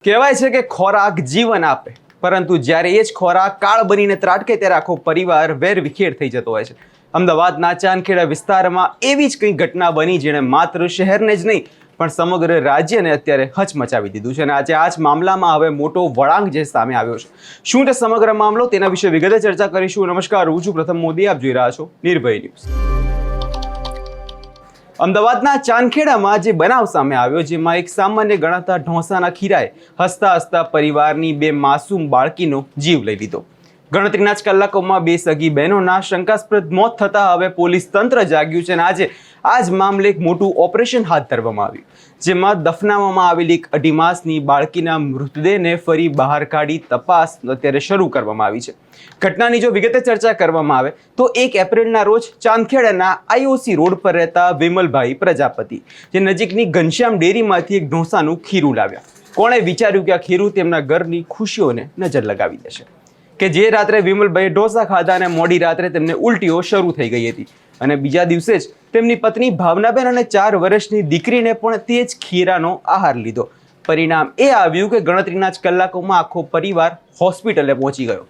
કહેવાય છે કે ખોરાક જીવન આપે, પરંતુ જ્યારે એ જ ખોરાક કાળ બનીને ત્રાટકે ત્યારે આખો પરિવાર વેરવિખેર થઈ જતો હોય છે। અમદાવાદના ચાંદખેડા વિસ્તારમાં એવી જ કંઈક ઘટના બની જેણે માત્ર શહેરને જ નહીં પણ સમગ્ર રાજ્યને અત્યારે હચમચાવી દીધું છે અને આજે આ જ મામલામાં હવે મોટો વળાંક જે સામે આવ્યો છે। શું છે સમગ્ર મામલો તેના વિશે વિગતે ચર્ચા કરીશું। નમસ્કાર, હું છું પ્રથમ મોદી, આપ જોઈ રહ્યા છો નિર્ભય ન્યૂઝ। અમદાવાદના ચાંદખેડામાં જે બનાવ સામે આવ્યો, જેમાં એક સામાન્ય ગણાતા ઢોસાના ખીરાએ હસતા હસતા પરિવારની બે માસૂમ બાળકીનો જીવ લઈ લીધો। ગણતરીના જ કલાકોમાં બે સગી બહેનોના શંકાસ્પદ મોત થતા હવે પોલીસ તંત્ર જાગ્યું છે અને આજે આ જ મામલે એક મોટું ઓપરેશન હાથ ધરવામાં આવ્યું, જેમાં દફનાવવામાં આવેલી એક 2.5 માસની બાળકીના મૃતદેહને ફરી બહાર કાઢી તપાસ અત્યારે શરૂ કરવામાં આવી છે। ઘટનાની જો વિગતે ચર્ચા કરવામાં આવે તો 1 એપ્રિલના રોજ ચાંદખેડાના IOC રોડ પર રહેતા વિમલભાઈ પ્રજાપતિ જે નજીકની ઘનશ્યામ ડેરીમાંથી એક ઢોસાનું ખીરું લાવ્યા। કોણે વિચાર્યું કે આ ખીરું તેમના ઘરની ખુશીઓને નજર લગાવી દેશે, કે જે રાત્રે વિમલભાઈએ ઢોસા ખાધા અને મોડી રાત્રે તેમને ઉલટીઓ શરૂ થઈ ગઈ હતી અને બીજા દિવસે જ તેમની પત્ની ભાવનાબેન અને 4 વર્ષની દીકરીને પણ તે જ ખીરાનો આહાર લીધો। પરિણામ એ આવ્યું કે ગણતરીના જ કલાકોમાં આખો પરિવાર હોસ્પિટલે પહોંચી ગયો।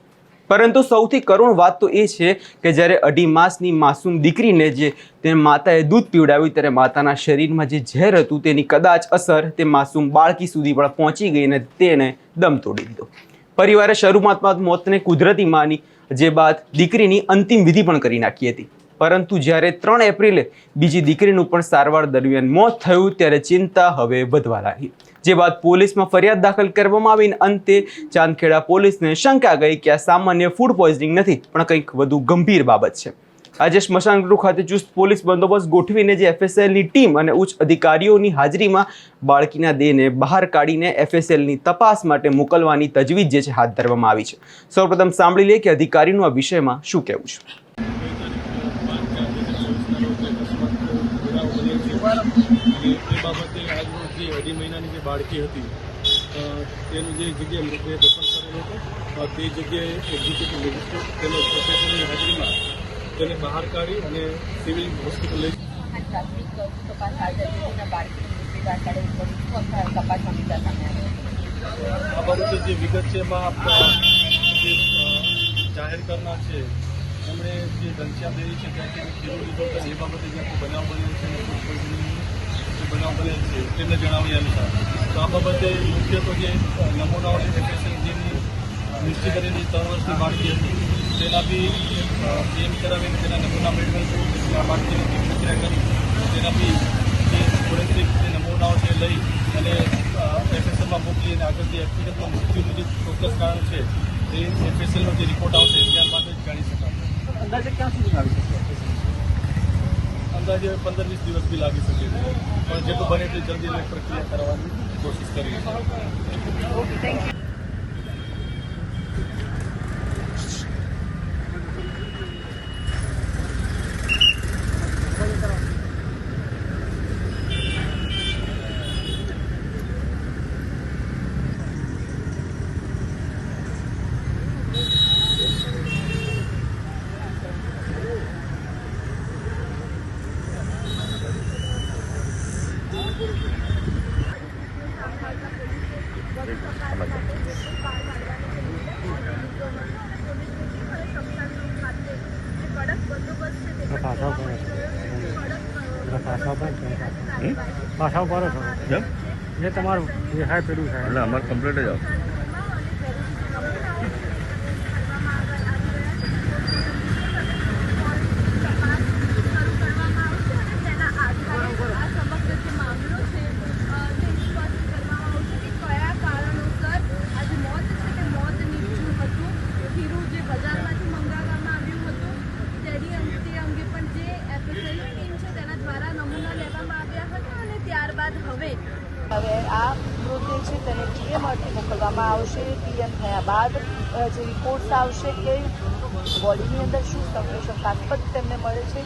પરંતુ સૌથી કરુણ વાત તો એ છે કે જ્યારે 2.5 માસની માસૂમ દીકરીને જે તે માતાએ દૂધ પીવડાવ્યું ત્યારે માતાના શરીરમાં જે ઝેર હતું તેની કદાચ અસર તે માસૂમ બાળકી સુધી પણ પહોંચી ગઈ અને તેણે દમ તોડી દીધો। પરિવારે શરૂઆતમાં મોતને કુદરતી માની, જે બાદ દીકરીની અંતિમ વિધિ પણ કરી નાખી હતી। પરંતુ જ્યારે 3 એપ્રિલે બીજી દીકરીનું પણ સારવાર દરમિયાન મોત થયું ત્યારે ચિંતા હવે વધવા લાગી, જે બાદ પોલીસમાં ફરિયાદ દાખલ કરવામાં આવી અને અંતે ચાંદખેડા પોલીસને શંકા ગઈ કે આ સામાન્ય ફૂડ પોઈઝનિંગ નથી પણ કંઈક વધુ ગંભીર બાબત છે। આજે સ્મશાન ગૃહ ખાતે ચુસ્ત પોલીસ બંદોબસ્ત ગોઠવીને જે FSLની ટીમ અને ઉચ્ચ અધિકારીઓની હાજરીમાં બાળકીના દેહને બહાર કાઢીને FSLની તપાસ માટે મોકલવાની તજવીજ જે છે હાથ ધરવામાં આવી છે। સૌપ્રથમ સાંભળી લઈએ કે અધિકારીનું આ વિષયમાં શું કહેવું છે। એ બાબતે આજનો જે 2.5 મહિનાની જે બાળકી હતી તેનું જે જગ્યાએ મૃતદેહ દફન કરેલો હતો તે જગ્યાએ એક્ઝિક્યુટિવ મેજિસ્ટ્રેટ તેમજ પ્રોફેસરની હાજરીમાં તેને બહાર કાઢી અને સિવિલ હોસ્પિટલ લઈ આ બાબતે જે વિગત છે એમાં જે જાહેર કરનાર છે એમણે જે ઘનશ્યામ ડેરી છે ત્યાંથી ખીરું લીધો હતો એ બાબતે જ્યાંથી બનાવ બનેલ છે બનાવ બનેલ છે તેમને જણાવ્યા અનુસાર તો આ બાબતે મુખ્ય તો જે નમૂનાઓની FSL જેની નિશ્ચિત કરેલી 3 વર્ષની બાળકી હતી તેના બી એમ કરાવીને તેના નમૂના મેળવેલ છે। આ બાળકીની પ્રક્રિયા કરી તેના બી જે ફોરેન્સિક જે નમૂનાઓ છે લઈ અને FSLમાં મોકલી અને આગળ જે હકીકતમાં મૃત્યુનું જે ચોક્કસ કારણ છે તે FSLનો જે રિપોર્ટ આવશે ત્યારબાદ જ જાણી શકાશે। અંદાજે ક્યાં સુધી આવી શકે? અંદાજે 15-20 દિવસ બી લાગી શકે છે, પણ જેટલું બને એટલી જલ્દી પ્રક્રિયા કરવાની કોશિશ કરી છે। પાછા ઉપર જે તમારું દેખાય પેલું છે એટલે અમારે કમ્પ્લીટ જ આવશે। હવે આ મૃતદેહ છે તેને GMRથી મોકલવામાં આવશે। PM થયા બાદ જે રિપોર્ટ્સ આવશે કે બોડીની અંદર શું શંકાસ્પદ તેમને મળે છે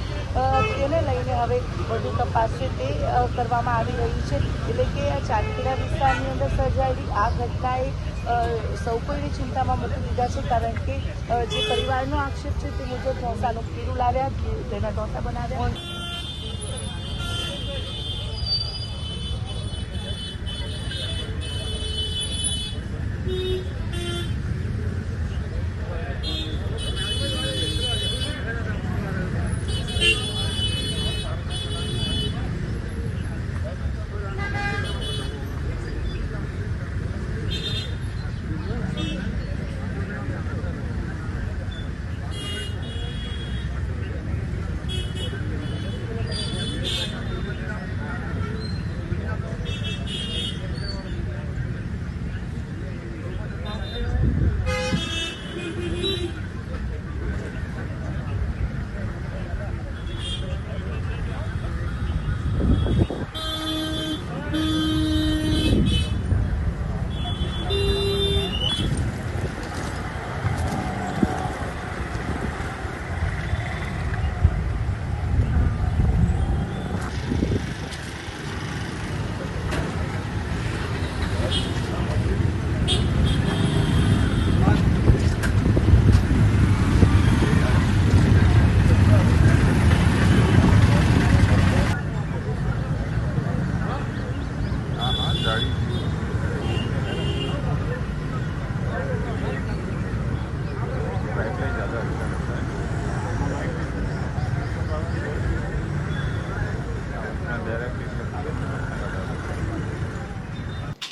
તેને લઈને હવે વધુ તપાસ છે તે કરવામાં આવી રહી છે। એટલે કે આ ચાંદખેડા વિસ્તારની અંદર સર્જાયેલી આ ઘટનાએ સૌ કોઈને ચિંતામાં મૂકી દીધા છે, કારણ કે જે પરિવારનો આક્ષેપ છે તે મુજબ ઢોસાનું ખીરું લાવ્યા, તેના ઢોસા બનાવ્યા।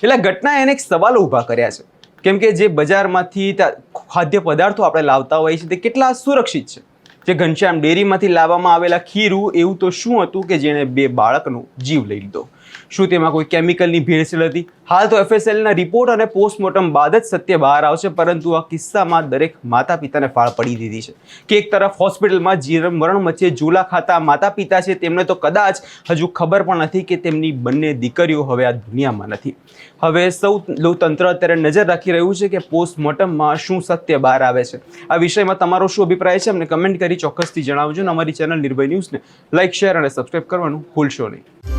એટલે ઘટનાએ અનેક સવાલો ઊભા કર્યા છે, કેમ કે જે બજારમાંથી ખાદ્ય પદાર્થો આપણે લાવતા હોઈએ છીએ તે કેટલા સુરક્ષિત છે? જે ઘનશ્યામ ડેરીમાંથી લાવવામાં આવેલા ખીરું એવું તો શું હતું કે જેણે 2 બાળકનો જીવ લઈ લીધો? શું તેમાં કોઈ કેમિકલની ભેળસેળ હતી? હાલ તો FSLના રિપોર્ટ અને પોસ્ટમોર્ટમ બાદ જ સત્ય બહાર આવશે, પરંતુ આ કિસ્સામાં દરેક માતા પિતાને ફાળ પડી દીધી છે કે એક તરફ હોસ્પિટલમાં જીવન મરણ વચ્ચે ઝૂલા ખાતા માતા પિતા છે, તેમને તો કદાચ હજુ ખબર પણ નથી કે તેમની બંને દીકરીઓ હવે આ દુનિયામાં નથી. હવે સૌ તંત્ર અત્યારે નજર રાખી રહ્યું છે કે પોસ્ટમોર્ટમમાં શું સત્ય બહાર આવે છે. આ વિષયમાં તમારો શું અભિપ્રાય છે અમને કમેન્ટ કરી ચોક્કસથી જણાવજો. અને અમારી ચેનલ નિર્ભય ન્યૂઝને લાઇક, શેર અને સબસ્ક્રાઇબ કરવાનું ભૂલશો નહીં.